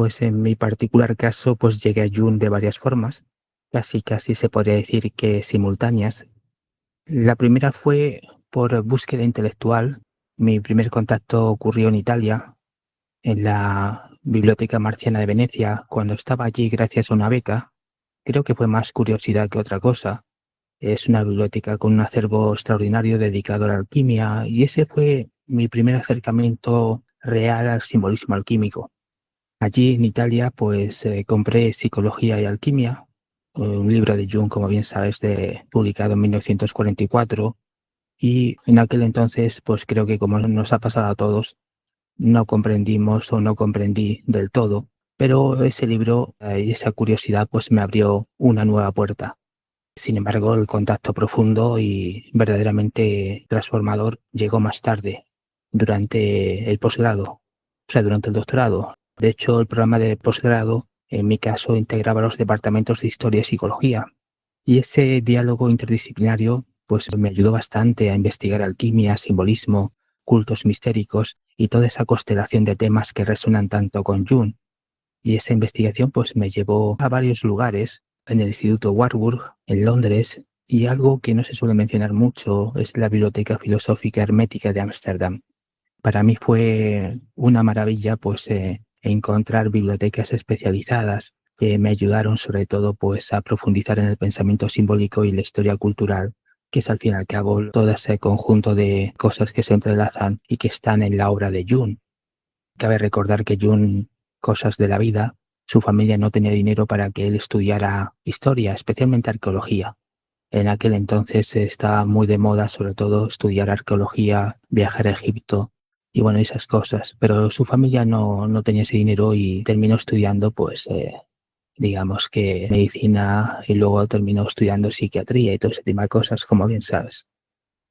Pues en mi particular caso, pues llegué a Jung de varias formas, casi se podría decir que simultáneas. La primera fue por búsqueda intelectual. Mi primer contacto ocurrió en Italia, en la Biblioteca Marciana de Venecia, cuando estaba allí gracias a una beca. Creo que fue más curiosidad que otra cosa. Es una biblioteca con un acervo extraordinario dedicado a la alquimia y ese fue mi primer acercamiento real al simbolismo alquímico. Allí en Italia pues compré Psicología y Alquimia, un libro de Jung, como bien sabes, publicado en 1944 y en aquel entonces pues creo que como nos ha pasado a todos, no comprendimos o no comprendí del todo, pero ese libro y esa curiosidad pues me abrió una nueva puerta. Sin embargo, el contacto profundo y verdaderamente transformador llegó más tarde, durante el posgrado, o sea, durante el doctorado. De hecho, el programa de posgrado, en mi caso, integraba los departamentos de Historia y Psicología. Y ese diálogo interdisciplinario, pues me ayudó bastante a investigar alquimia, simbolismo, cultos mistéricos y toda esa constelación de temas que resuenan tanto con Jung. Y esa investigación pues me llevó a varios lugares, en el Instituto Warburg, en Londres, y algo que no se suele mencionar mucho es la Biblioteca Filosófica Hermética de Ámsterdam. Para mí fue una maravilla pues encontrar bibliotecas especializadas que me ayudaron sobre todo pues a profundizar en el pensamiento simbólico y la historia cultural, que es al fin y al cabo todo ese conjunto de cosas que se entrelazan y que están en la obra de Jung. Cabe recordar que Jung, cosas de la vida, su familia no tenía dinero para que él estudiara historia, especialmente arqueología. En aquel entonces estaba muy de moda, sobre todo, estudiar arqueología, viajar a Egipto y bueno, esas cosas. Pero su familia no tenía ese dinero y terminó estudiando, pues, digamos que medicina y luego terminó estudiando psiquiatría y todo ese tipo de cosas, como bien sabes.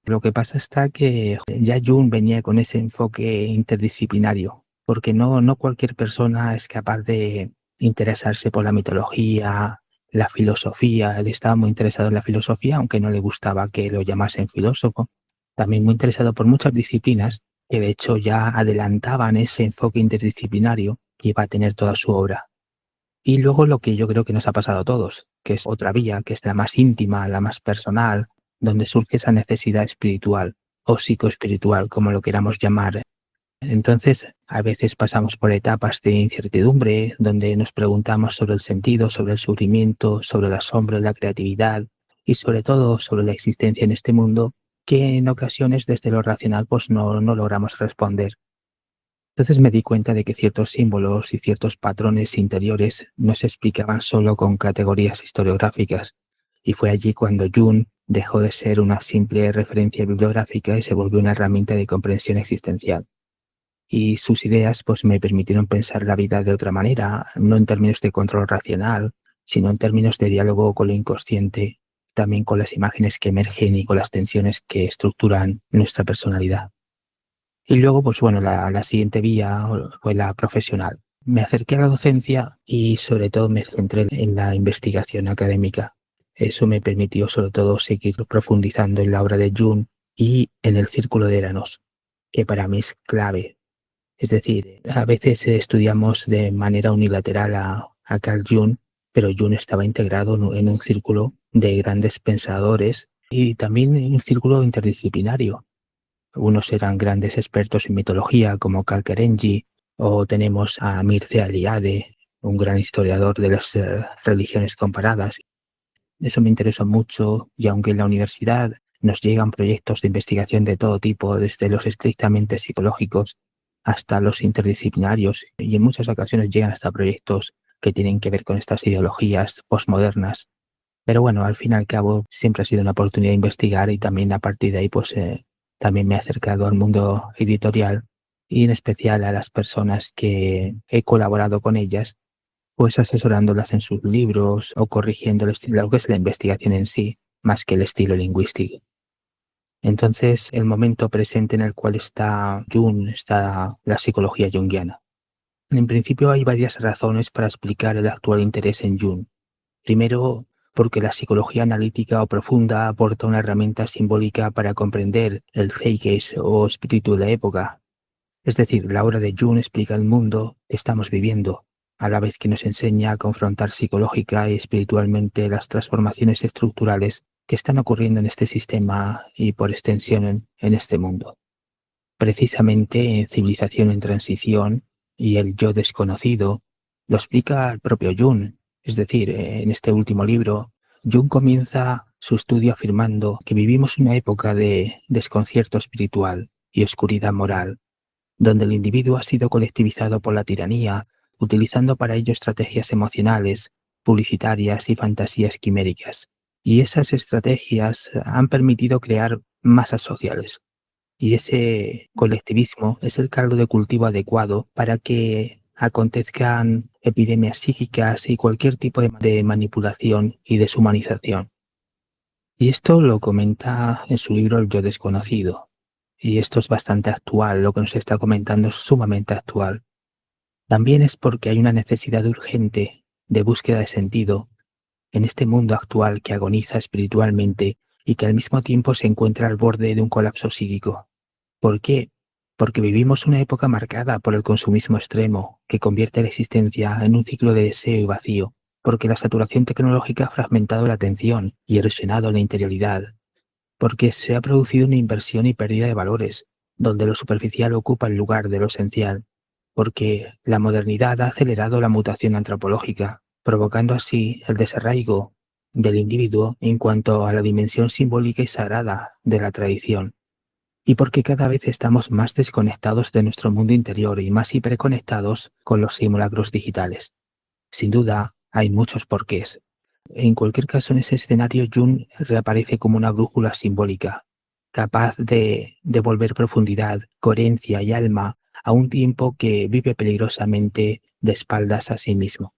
Lo que pasa está que ya Jung venía con ese enfoque interdisciplinario, porque no cualquier persona es capaz de interesarse por la mitología, la filosofía. Él estaba muy interesado en la filosofía, aunque no le gustaba que lo llamasen filósofo. También muy interesado por muchas disciplinas que de hecho ya adelantaban ese enfoque interdisciplinario que iba a tener toda su obra. Y luego lo que yo creo que nos ha pasado a todos, que es otra vía, que es la más íntima, la más personal, donde surge esa necesidad espiritual o psicoespiritual, como lo queramos llamar. Entonces, a veces pasamos por etapas de incertidumbre, donde nos preguntamos sobre el sentido, sobre el sufrimiento, sobre el asombro, la creatividad y sobre todo sobre la existencia en este mundo, que en ocasiones desde lo racional pues no logramos responder. Entonces me di cuenta de que ciertos símbolos y ciertos patrones interiores no se explicaban solo con categorías historiográficas, y fue allí cuando Jung dejó de ser una simple referencia bibliográfica y se volvió una herramienta de comprensión existencial. Y sus ideas pues me permitieron pensar la vida de otra manera, no en términos de control racional, sino en términos de diálogo con lo inconsciente, también con las imágenes que emergen y con las tensiones que estructuran nuestra personalidad. Y luego, pues bueno, la siguiente vía fue la profesional. Me acerqué a la docencia y sobre todo me centré en la investigación académica. Eso me permitió sobre todo seguir profundizando en la obra de Jung y en el círculo de Eranos, que para mí es clave. Es decir, a veces estudiamos de manera unilateral a Carl Jung, pero Jung estaba integrado en un círculo de grandes pensadores y también en un círculo interdisciplinario. Unos eran grandes expertos en mitología como Kalkerenji, o tenemos a Mircea Eliade, un gran historiador de las religiones comparadas. Eso me interesó mucho y aunque en la universidad nos llegan proyectos de investigación de todo tipo, desde los estrictamente psicológicos hasta los interdisciplinarios, y en muchas ocasiones llegan hasta proyectos que tienen que ver con estas ideologías postmodernas. Pero bueno, al fin y al cabo siempre ha sido una oportunidad de investigar y también a partir de ahí pues también me he acercado al mundo editorial y en especial a las personas que he colaborado con ellas, pues asesorándolas en sus libros o corrigiendo el estilo, lo que es la investigación en sí, más que el estilo lingüístico. Entonces, el momento presente en el cual está Jung, está la psicología junguiana. En principio hay varias razones para explicar el actual interés en Jung. Primero, porque la psicología analítica o profunda aporta una herramienta simbólica para comprender el zeitgeist o espíritu de la época. Es decir, la obra de Jung explica el mundo que estamos viviendo. a la vez que nos enseña a confrontar psicológica y espiritualmente las transformaciones estructurales que están ocurriendo en este sistema y por extensión en este mundo. Precisamente en Civilización en Transición y El Yo Desconocido lo explica el propio Jung. Es decir, en este último libro, Jung comienza su estudio afirmando que vivimos una época de desconcierto espiritual y oscuridad moral, donde el individuo ha sido colectivizado por la tiranía, utilizando para ello estrategias emocionales, publicitarias y fantasías quiméricas. Y esas estrategias han permitido crear masas sociales. Y ese colectivismo es el caldo de cultivo adecuado para que acontezcan epidemias psíquicas y cualquier tipo de manipulación y deshumanización. Y esto lo comenta en su libro El Yo Desconocido. Y esto es bastante actual, lo que nos está comentando es sumamente actual. También es porque hay una necesidad urgente de búsqueda de sentido en este mundo actual que agoniza espiritualmente y que al mismo tiempo se encuentra al borde de un colapso psíquico. ¿Por qué? Porque vivimos una época marcada por el consumismo extremo, que convierte la existencia en un ciclo de deseo y vacío, porque la saturación tecnológica ha fragmentado la atención y erosionado la interioridad, porque se ha producido una inversión y pérdida de valores, donde lo superficial ocupa el lugar de lo esencial, porque la modernidad ha acelerado la mutación antropológica, provocando así el desarraigo del individuo en cuanto a la dimensión simbólica y sagrada de la tradición, y porque cada vez estamos más desconectados de nuestro mundo interior y más hiperconectados con los simulacros digitales. Sin duda, hay muchos porqués. En cualquier caso, en ese escenario, Jung reaparece como una brújula simbólica, capaz de devolver profundidad, coherencia y alma a un tiempo que vive peligrosamente de espaldas a sí mismo.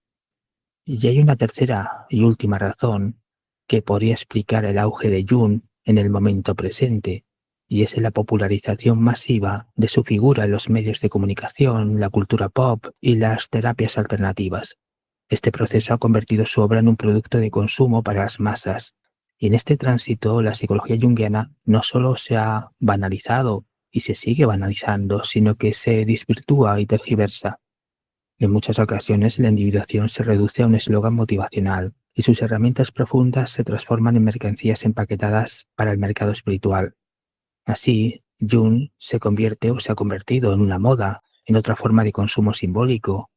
Y hay una tercera y última razón que podría explicar el auge de Jung en el momento presente, y es la popularización masiva de su figura en los medios de comunicación, la cultura pop y las terapias alternativas. Este proceso ha convertido su obra en un producto de consumo para las masas, y en este tránsito la psicología junguiana no solo se ha banalizado y se sigue banalizando, sino que se desvirtúa y tergiversa. En muchas ocasiones la individuación se reduce a un eslogan motivacional y sus herramientas profundas se transforman en mercancías empaquetadas para el mercado espiritual. Así, Jung se convierte o se ha convertido en una moda, en otra forma de consumo simbólico,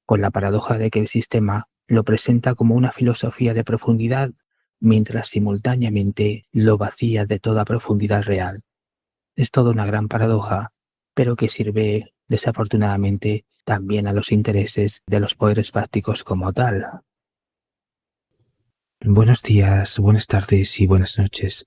con la paradoja de que el sistema lo presenta como una filosofía de profundidad, mientras simultáneamente lo vacía de toda profundidad real. Es toda una gran paradoja, pero que sirve, desafortunadamente, también a los intereses de los poderes fácticos como tal. Buenos días, buenas tardes y buenas noches.